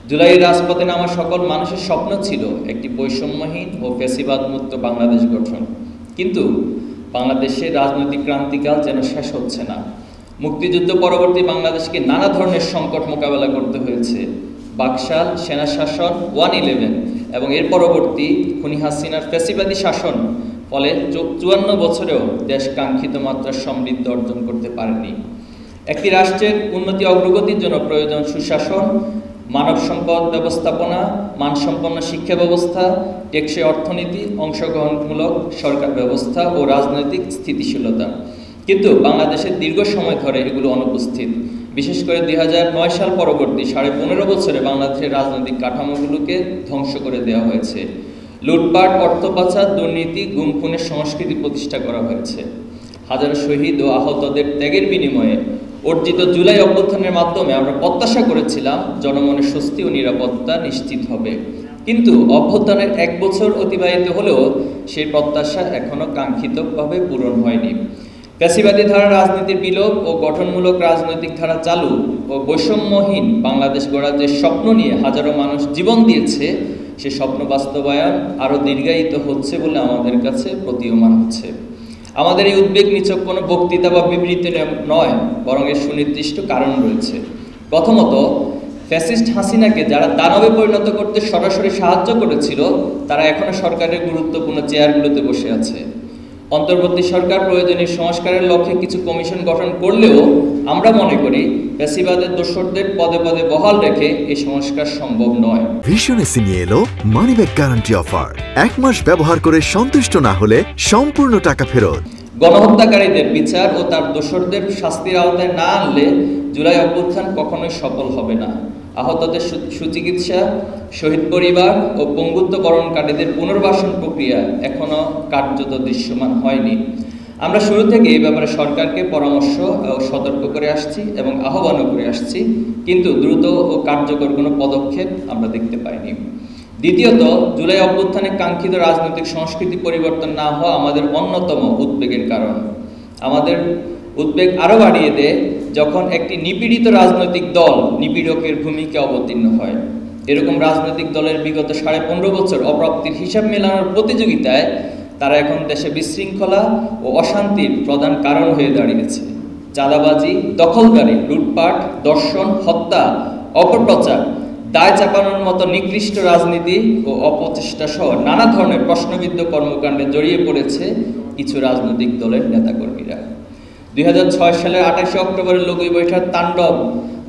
জুলাইয়ের রাজপথে নামা সকল মানুষের স্বপ্ন ছিল একটি বৈষম্যহীন ও ফ্যাসিবাদ মুক্ত বাংলাদেশ গঠন। কিন্তু বাংলাদেশের রাজনৈতিক ক্রান্তিকাল যেন শেষ হচ্ছে না। মুক্তিযুদ্ধ পরবর্তী বাংলাদেশকে নানা ধরনের সংকট মোকাবেলা করতে হয়েছে। বাকশাল, সেনা শাসন, 1/11 এবং এর পরবর্তী খুনি হাসিনার ফ্যাসিবাদী শাসন ফলে 54 বছরেও দেশ কাঙ্ক্ষিত মাত্রার সমৃদ্ধি অর্জন করতে পারেনি। একটি রাষ্ট্রের উন্নতি অগ্রগতির জন্য প্রয়োজন সুশাসন, মানব সম্পদ ব্যবস্থাপনা, মানসম্পন্ন শিক্ষা ব্যবস্থা, টেকসই অর্থনীতি, অংশগ্রহণমূলক সরকার ব্যবস্থা ও রাজনৈতিক স্থিতিশীলতা। কিন্তু বাংলাদেশের দীর্ঘ সময় ধরে এগুলো অনুপস্থিত। বিশেষ করে 2009 সাল পরবর্তী 15.5 বছরে বাংলাদেশের রাজনৈতিক কাঠামোগুলোকে ধ্বংস করে দেওয়া হয়েছে। লুটপাট, অর্থ পাচার, দুর্নীতি, গুম খুনের সংস্কৃতি প্রতিষ্ঠা করা হয়েছে। হাজারো শহীদ ও আহতদের ত্যাগের বিনিময়ে অর্জিত জুলাই অভ্যুত্থানের মাধ্যমে আমরা প্রত্যাশা করেছিলাম জনমনের স্বস্তি ও নিরাপত্তা নিশ্চিত হবে। কিন্তু অভ্যুত্থানের 1 বছর অতিবাহিত হলেও সেই প্রত্যাশা এখনো কাঙ্ক্ষিতভাবে পূরণ হয়নি। ফ্যাসিবাদী ধারা রাজনীতির বিলোপ ও গঠনমূলক রাজনৈতিক ধারা চালু ও বৈষম্যহীন বাংলাদেশ গড়ার যে স্বপ্ন নিয়ে হাজারো মানুষ জীবন দিয়েছে, সে স্বপ্ন বাস্তবায়ন আরও দীর্ঘায়িত হচ্ছে বলে আমাদের কাছে প্রতীয়মান হচ্ছে। আমাদের এই উদ্বেগ নিছক কোনো বক্তৃতা বা বিবৃতি নয়, বরং এর সুনির্দিষ্ট কারণ রয়েছে। প্রথমত, ফ্যাসিস্ট হাসিনাকে যারা দানবে পরিণত করতে সরাসরি সাহায্য করেছিল, তারা এখনো সরকারের গুরুত্বপূর্ণ চেয়ারগুলোতে বসে আছে। অন্তর্বর্তী সরকার প্রয়োজনীয় সংস্কারের লক্ষ্যে কিছু কমিশন গঠন করলেও আমরা মনে করি ফ্যাসিবাদের দোসরদের পদে পদে বহাল রেখে এই সংস্কার সম্ভব নয়। ভীষণ এসি নিয়ে এলো মানিব্যাগ গ্যারান্টি অফার। 1 মাস ব্যবহার করে সন্তুষ্ট না হলে সম্পূর্ণ টাকা ফেরত। গণহত্যাকারীদের বিচার ও তার দোসরদের শাস্তির আওতায় না আনলে জুলাই অভ্যুত্থান কখনোই সফল হবে না। আহতদের সুচিকিৎসা, শহীদ পরিবার ও পঙ্গুত্ব বরণকারীদের পুনর্বাসন প্রক্রিয়া এখনো কার্যত দৃশ্যমান হয়নি। আমরা শুরু থেকে এই ব্যাপারে সরকারকে পরামর্শ ও সতর্ক করে আসছি এবং আহ্বানও করে আসছি, কিন্তু দ্রুত ও কার্যকর কোনো পদক্ষেপ আমরা দেখতে পাইনি। দ্বিতীয়ত, জুলাই অভ্যুত্থানে কাঙ্ক্ষিত রাজনৈতিক সংস্কৃতি পরিবর্তন না হওয়া আমাদের অন্যতম উদ্বেগের কারণ। আমাদের উদ্বেগ আরও বাড়িয়ে দেয় যখন একটি নিপীড়িত রাজনৈতিক দল নিপীড়কের ভূমিকা অবতীর্ণ হয়। এরকম রাজনৈতিক দলের বিগত 15.5 বছর অপ্রাপ্তির হিসাব মেলানোর প্রতিযোগিতায় তারা এখন দেশে বিশৃঙ্খলা ও অশান্তির প্রধান কারণ হয়ে দাঁড়িয়েছে। চাঁদাবাজি, দখলদারি, লুটপাট, ধর্ষণ, হত্যা, অপপ্রচার, দায় চাপানোর মতো নিকৃষ্ট রাজনীতি ও অপচেষ্টা সহ নানা ধরনের প্রশ্নবিদ্ধ কর্মকাণ্ডে জড়িয়ে পড়েছে কিছু রাজনৈতিক দলের নেতাকর্মীরা। 2006 সালের 28 অক্টোবরের লগই বৈঠার তাণ্ডব,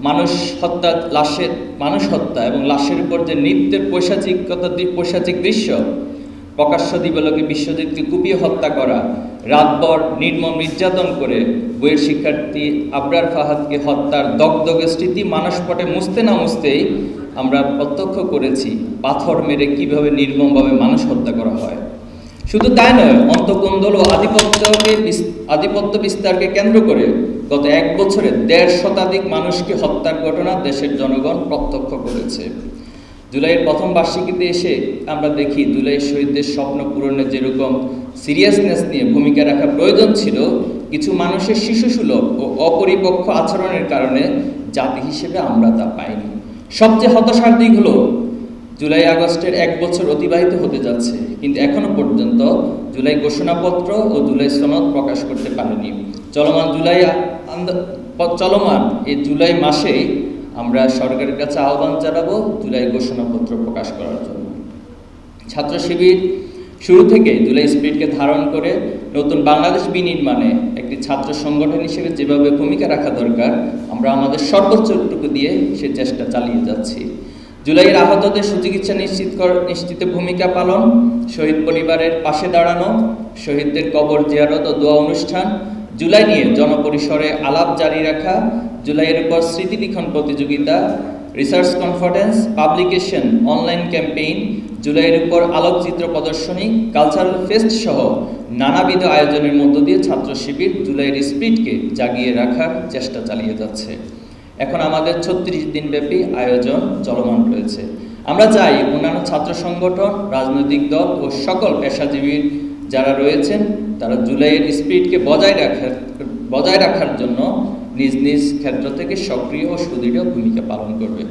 মানুষ হত্যা এবং লাশের উপর যে নৃত্যের পৈশাচিক দৃশ্য, প্রকাশ্য দিবালোকে বিশ্বজিৎকে কুপিয়ে হত্যা করা, রাতভর নির্মম নির্যাতন করে বইয়ের শিক্ষার্থী আবরার ফাহাদকে হত্যার দগদগে স্মৃতি মানসপটে মুছতে না মুছতেই আমরা প্রত্যক্ষ করেছি পাথর মেরে কিভাবে নির্মমভাবে মানুষ হত্যা করা হয়। শুধু তাই নয়, অন্তঃকোন্দল ও আধিপত্য বিস্তারকে কেন্দ্র করে গত 1 বছরে 1.5 শতাধিক মানুষকে হত্যার ঘটনা দেশের জনগণ প্রত্যক্ষ করেছে। জুলাইয়ের প্রথম বার্ষিকীতে এসে আমরা দেখি জুলাইয়ের শহীদদের স্বপ্ন পূরণে যেরকম সিরিয়াসনেস নিয়ে ভূমিকা রাখা প্রয়োজন ছিল, কিছু মানুষের শিশুসুলভ ও অপরিপক্ষ আচরণের কারণে জাতি হিসেবে আমরা তা পাইনি। সবচেয়ে হতাশার দিক হলো জুলাই আগস্টের 1 বছর অতিবাহিত হতে যাচ্ছে, কিন্তু এখনো পর্যন্ত জুলাই ঘোষণাপত্র ও জুলাই সনদ প্রকাশ করতে পারেনি। চলমান এই জুলাই মাসেই আমরা সরকারের কাছে আহ্বান জানাবো জুলাই ঘোষণাপত্র প্রকাশ করার জন্য। ছাত্র শিবির শুরু থেকে জুলাই স্পিরিটকে ধারণ করে নতুন বাংলাদেশ বিনির্মাণে একটি ছাত্র সংগঠন হিসেবে যেভাবে ভূমিকা রাখা দরকার, আমরা আমাদের সর্বোচ্চটুকু দিয়ে সে চেষ্টা চালিয়ে যাচ্ছি। জুলাইয়ের আহতদের সুচিকিৎসা নিশ্চিতে ভূমিকা পালন, শহীদ পরিবারের পাশে দাঁড়ানো, শহীদদের কবর জিয়ারত ও দোয়া অনুষ্ঠান, জুলাই নিয়ে জনপরিসরে আলাপ জারি রাখা, জুলাইয়ের উপর স্মৃতিলিখন প্রতিযোগিতা, research conference, publication, online campaign, জুলাইয়ের উপর আলোকচিত্র প্রদর্শনী, কালচারাল ফেস্ট সহ নানাবিধ আয়োজনের মধ্য দিয়ে ছাত্র শিবির জুলাইয়ের স্পিরিটকে জাগিয়ে রাখার চেষ্টা চালিয়ে যাচ্ছে। এখন আমাদের 36 দিনব্যাপী আয়োজন চলমান রয়েছে। আমরা চাই অন্যান্য ছাত্র সংগঠন, রাজনৈতিক দল ও সকল পেশাজীবী যারা রয়েছেন তারা জুলাইয়ের স্পিরিটকে বজায় রাখার জন্য নিজ নিজ ক্ষেত্র থেকে সক্রিয় ও সুদৃঢ় ভূমিকা পালন করবে।